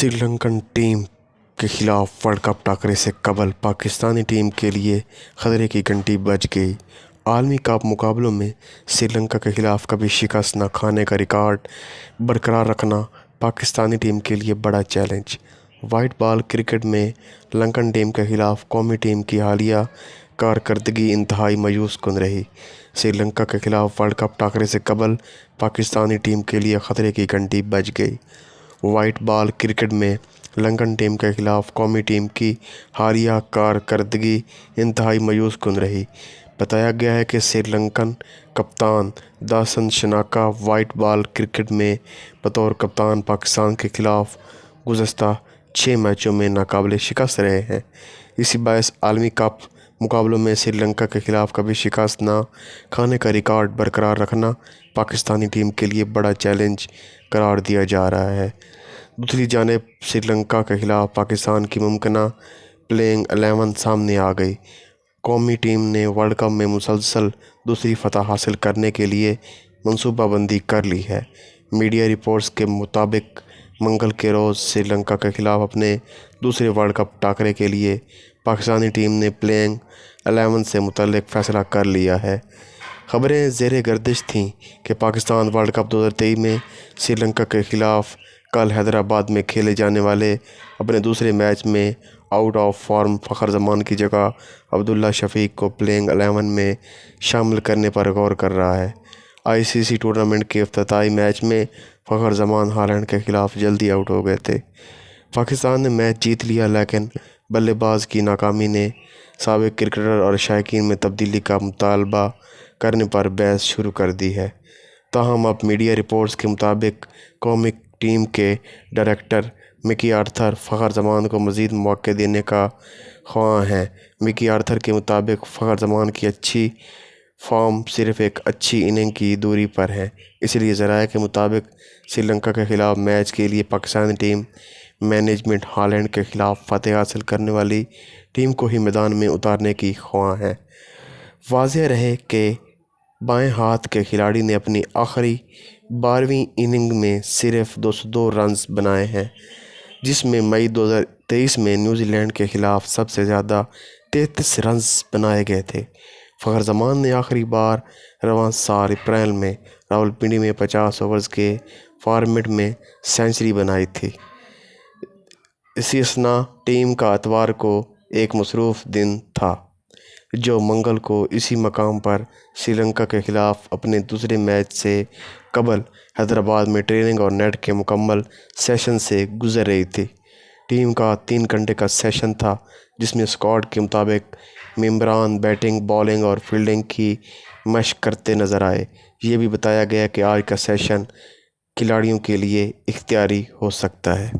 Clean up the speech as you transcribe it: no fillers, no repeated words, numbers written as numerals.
Shri Lankan team के खिलाफ world cup Thakare से कबल पाकिस्तानी टीम के लिए खतरे की घंटी बज गई। आलमी कप मुकाबलों में श्रीलंका के खिलाफ कभी शिकस्त न खाने का रिकॉर्ड बरकरार रखना पाकिस्तानी टीम के लिए बड़ा चैलेंज। वाइट बॉल क्रिकेट में लंकन टीम के खिलाफ कौमी टीम की हालिया कारकर्दगी इंतहाई मायूस कुन रही। श्रीलंका के खिलाफ वर्ल्ड कप टाकरे से कबल पाकिस्तानी टीम के लिए खतरे की घंटी बज गई। वाइट बॉल क्रिकेट में लंकन टीम के खिलाफ कौमी टीम की हालिया कारकर्दगी इंतहाई मायूस कुन रही। बताया गया है कि श्रीलंकन कप्तान दासन शनाका वाइट बॉल क्रिकेट में बतौर कप्तान पाकिस्तान के खिलाफ गुज़श्ता 6 मैचों में नाकाबिल शिकस्त रहे हैं। इसी बायस आलमी कप मुकाबलों में श्रीलंका के खिलाफ कभी शिकस्त ना खाने का रिकॉर्ड बरकरार रखना पाकिस्तानी टीम के लिए बड़ा चैलेंज करार दिया जा रहा है। दूसरी जानिब श्रीलंका के खिलाफ पाकिस्तान की मुमकिना प्लेइंग 11 सामने आ गई। कौमी टीम ने वर्ल्ड कप में मुसलसल दूसरी फतह हासिल करने के लिए मनसूबाबंदी कर ली है। मीडिया रिपोर्ट्स के मुताबिक मंगल के रोज़ श्रीलंका के खिलाफ अपने दूसरे वर्ल्ड कप टाकरे के लिए पाकिस्तानी टीम ने प्लेइंग 11 से मुतल्लिक फ़ैसला कर लिया है। खबरें ज़ेरे गर्दिश थीं कि पाकिस्तान वर्ल्ड कप 2023 में श्रीलंका के खिलाफ कल हैदराबाद में खेले जाने वाले अपने दूसरे मैच में आउट ऑफ फॉर्म फ़खर ज़मान की जगह अब्दुल्ला शफीक को प्लेइंग 11 में शामिल करने पर गौर कर रहा है। आईसीसी टूर्नामेंट के इफ्तिताई मैच में फ़खर ज़मान हालैंड के खिलाफ जल्दी आउट हो गए थे। पाकिस्तान ने मैच जीत लिया, लेकिन बल्लेबाज की नाकामी ने साबिक क्रिकेटर और शायकीन में तब्दीली का मुतालबा करने पर बहस शुरू कर दी है। ताहम अब मीडिया रिपोर्ट्स के मुताबिक कौमी टीम के डायरेक्टर मिकी आर्थर फ़खर ज़मान को मज़ीद मौक़े देने का ख्वाह हैं। मिकी आर्थर के मुताबिक फ़खर ज़मान की अच्छी फॉर्म सिर्फ़ एक अच्छी इनिंग की दूरी पर है, इसलिए ज़राए के मुताबिक श्रीलंका के ख़िलाफ़ मैच के लिए पाकिस्तानी टीम मैनेजमेंट हालैंड के ख़िलाफ़ फ़तह हासिल करने वाली टीम को ही मैदान में उतारने की ख्वाह है। वाज़ेह रहे कि बाएं हाथ के खिलाड़ी ने अपनी आखिरी 12वीं इनिंग में सिर्फ 202 रन्स बनाए हैं, जिसमें मई 2023 में न्यूजीलैंड के खिलाफ सबसे ज़्यादा 33 रन्स बनाए गए थे। फ़खर ज़मान ने आखिरी बार रवां साल अप्रैल में रावलपिंडी में 50 ओवर्स के फॉर्मेट में सेंचुरी बनाई थी। इसी असना टीम का इतवार को एक मसरूफ़ दिन था, जो मंगल को इसी मकाम पर श्रीलंका के खिलाफ अपने दूसरे मैच से कबल हैदराबाद में ट्रेनिंग और नेट के मुकम्मल सेशन से गुजर रही थी। टीम का 3 घंटे का सेशन था, जिसमें स्क्वाड के मुताबिक मेंबरान बैटिंग, बॉलिंग और फील्डिंग की मशक करते नज़र आए। ये भी बताया गया कि आज का सेशन खिलाड़ियों के लिए इख्तियारी हो सकता है।